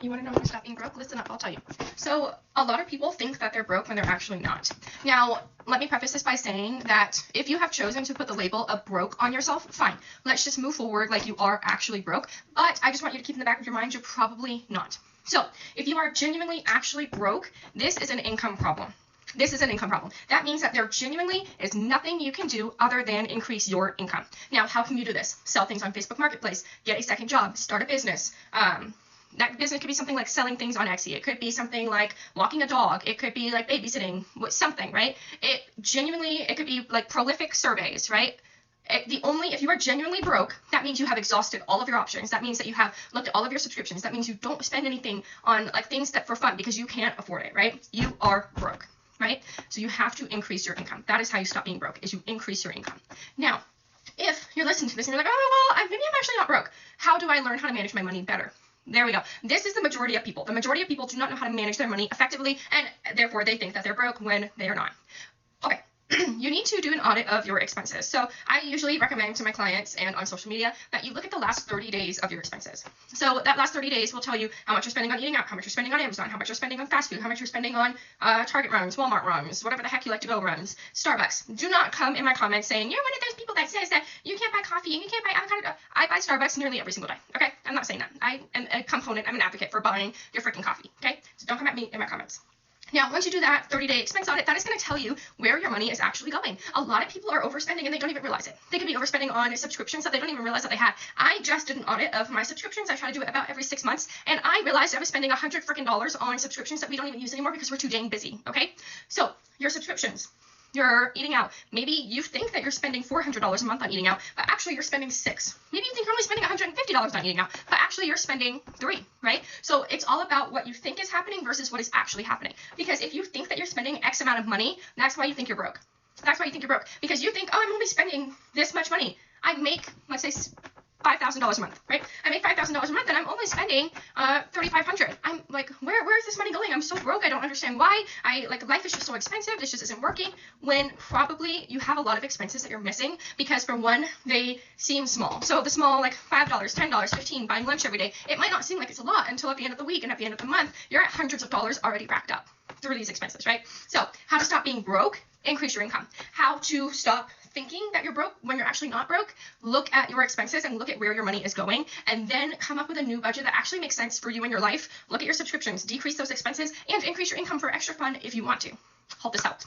You want to know how to stop being broke? Listen up, I'll tell you. So a lot of people think that they're broke when they're actually not. Now, let me preface this by saying that if you have chosen to put the label of broke on yourself, fine. Let's just move forward like you are actually broke. But I just want you to keep in the back of your mind, you're probably not. So if you are genuinely actually broke, this is an income problem. This is an income problem. That means that there genuinely is nothing you can do other than increase your income. Now, how can you do this? Sell things on Facebook Marketplace, get a second job, start a business. That business could be something like selling things on Etsy. It could be something like walking a dog. It could be like babysitting, something, right? It could be like prolific surveys, right? If you are genuinely broke, that means you have exhausted all of your options. That means that you have looked at all of your subscriptions. That means you don't spend anything on like things that for fun because you can't afford it, right? You are broke, right? So you have to increase your income. That is how you stop being broke, is you increase your income. Now, if you're listening to this and you're like, oh, well, maybe I'm actually not broke. How do I learn how to manage my money better? There we go. This is the majority of people. The majority of people do not know how to manage their money effectively, and therefore they think that they're broke when they are not. Okay. You need to do an audit of your expenses. So I usually recommend to my clients and on social media that you look at the last 30 days of your expenses. So that last 30 days will tell you how much you're spending on eating out, how much you're spending on Amazon, how much you're spending on fast food, how much you're spending on Target runs, Walmart runs, whatever the heck you like to go runs, Starbucks. Do not come in my comments saying, you're one of those people that says that you can't buy coffee and you can't buy avocado. I buy Starbucks nearly every single day. Okay? I'm not saying that. I am a component. I'm an advocate for buying your freaking coffee. Okay? So don't come at me in my comments. Now, once you do that 30-day expense audit, that is going to tell you where your money is actually going. A lot of people are overspending and they don't even realize it. They could be overspending on subscriptions that they don't even realize that they had. I just did an audit of my subscriptions. I try to do it about every 6 months, and I realized I was spending $100 on subscriptions that we don't even use anymore because we're too dang busy, okay? So, your subscriptions. You're eating out. Maybe you think that you're spending $400 a month on eating out, but actually you're spending $600. Maybe you think you're only spending $150 on eating out, but actually you're spending $300, right? So it's all about what you think is happening versus what is actually happening. Because if you think that you're spending X amount of money, that's why you think you're broke. That's why you think you're broke. Because you think, oh, I'm only spending this much money. I make, let's say, $5,000 a month, right? I make $5,000 a month and I'm only spending $3,500. I'm like, where is this money going? I'm so broke. I don't understand why. Life is just so expensive. This just isn't working. When probably you have a lot of expenses that you're missing because for one, they seem small. So the small, like $5, $10, $15, buying lunch every day, it might not seem like it's a lot until at the end of the week and at the end of the month, you're at hundreds of dollars already racked up through these expenses, right? So how to stop being broke? Increase your income. How to stop thinking that you're broke when you're actually not broke? Look at your expenses and look at where your money is going, and then come up with a new budget that actually makes sense for you and your life. Look at your subscriptions, decrease those expenses, and increase your income for extra fun if you want to. Hope this helped.